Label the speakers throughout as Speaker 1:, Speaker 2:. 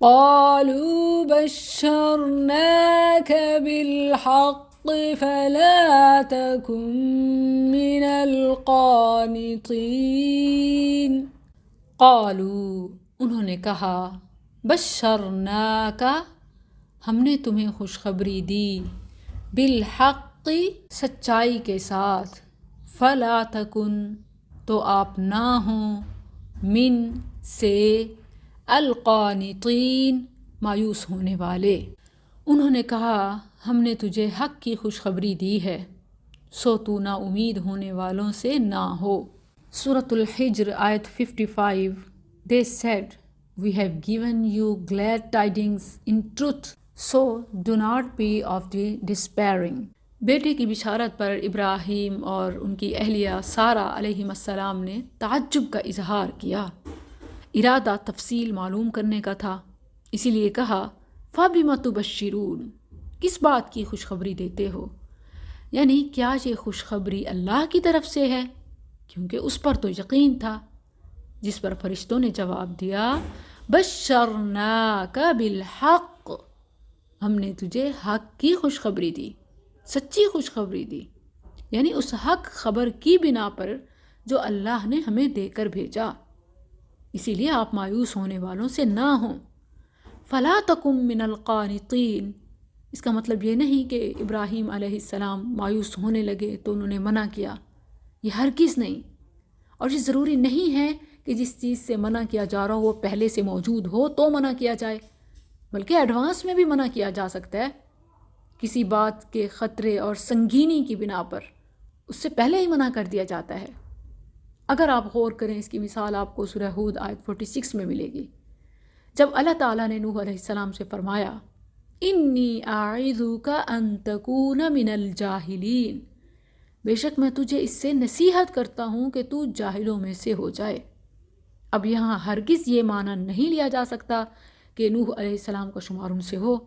Speaker 1: قالوا بشرناك بالحق فلا تكن من القانطين۔ قالوا، انہوں نے کہا، بشرناک، ہم نے تمہیں خوشخبری دی، بالحق، سچائی کے ساتھ، فلا تکن، تو آپ نہ ہوں، من، سے، القانطین، مایوس ہونے والے۔ انہوں نے کہا، ہم نے تجھے حق کی خوشخبری دی ہے، سو تو نا امید ہونے والوں سے نہ ہو۔ سورۃ الحجر آیت 55۔ They said, we have given you glad tidings in truth, so do not be of the despairing۔ بیٹے کی بشارت پر ابراہیم اور ان کی اہلیہ سارہ علیہم السلام نے تعجب کا اظہار کیا۔ ارادہ تفصیل معلوم کرنے کا تھا، اسی لیے کہا، فَبِمَ تُبَشِّرُونَ، کس بات کی خوشخبری دیتے ہو؟ یعنی کیا یہ خوشخبری اللہ کی طرف سے ہے؟ کیونکہ اس پر تو یقین تھا، جس پر فرشتوں نے جواب دیا، بشرناک بالحق، ہم نے تجھے حق کی خوشخبری دی، سچی خوشخبری دی، یعنی اس حق خبر کی بنا پر جو اللہ نے ہمیں دے کر بھیجا، اسی لیے آپ مایوس ہونے والوں سے نہ ہوں۔ فلا تکن من القانطین، اس کا مطلب یہ نہیں کہ ابراہیم علیہ السلام مایوس ہونے لگے تو انہوں نے منع کیا، یہ ہرگز نہیں۔ اور یہ ضروری نہیں ہے کہ جس چیز سے منع کیا جا رہا ہو وہ پہلے سے موجود ہو تو منع کیا جائے، بلکہ ایڈوانس میں بھی منع کیا جا سکتا ہے، کسی بات کے خطرے اور سنگینی کی بنا پر اس سے پہلے ہی منع کر دیا جاتا ہے۔ اگر آپ غور کریں، اس کی مثال آپ کو سورہ ہود آیت 46 میں ملے گی، جب اللہ تعالیٰ نے نوح علیہ السلام سے فرمایا، انی اعظک ان تکون من الجاہلین، بے شک میں تجھے اس سے نصیحت کرتا ہوں کہ تو جاہلوں میں سے ہو جائے۔ اب یہاں ہرگز یہ معنی نہیں لیا جا سکتا کہ نوح علیہ السلام کا شمار ان سے ہو،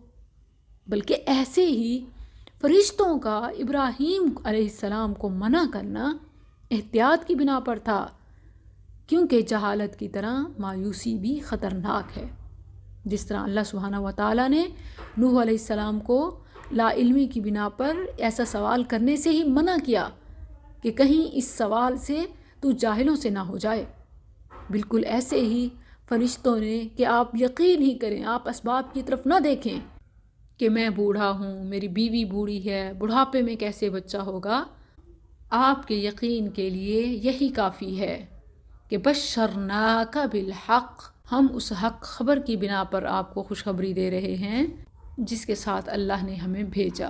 Speaker 1: بلکہ ایسے ہی فرشتوں کا ابراہیم علیہ السلام کو منع کرنا احتیاط کی بنا پر تھا، کیونکہ جہالت کی طرح مایوسی بھی خطرناک ہے۔ جس طرح اللہ سبحانہ و تعالیٰ نے نوح علیہ السلام کو لا علمی کی بنا پر ایسا سوال کرنے سے ہی منع کیا کہ کہیں اس سوال سے تو جاہلوں سے نہ ہو جائے، بالکل ایسے ہی فرشتوں نے کہ آپ یقین ہی کریں، آپ اسباب کی طرف نہ دیکھیں کہ میں بوڑھا ہوں، میری بیوی بوڑھی ہے، بڑھاپے میں کیسے بچہ ہوگا۔ آپ کے یقین کے لیے یہی کافی ہے کہ بشرناک بالحق، ہم اس حق خبر کی بنا پر آپ کو خوشخبری دے رہے ہیں جس کے ساتھ اللہ نے ہمیں بھیجا۔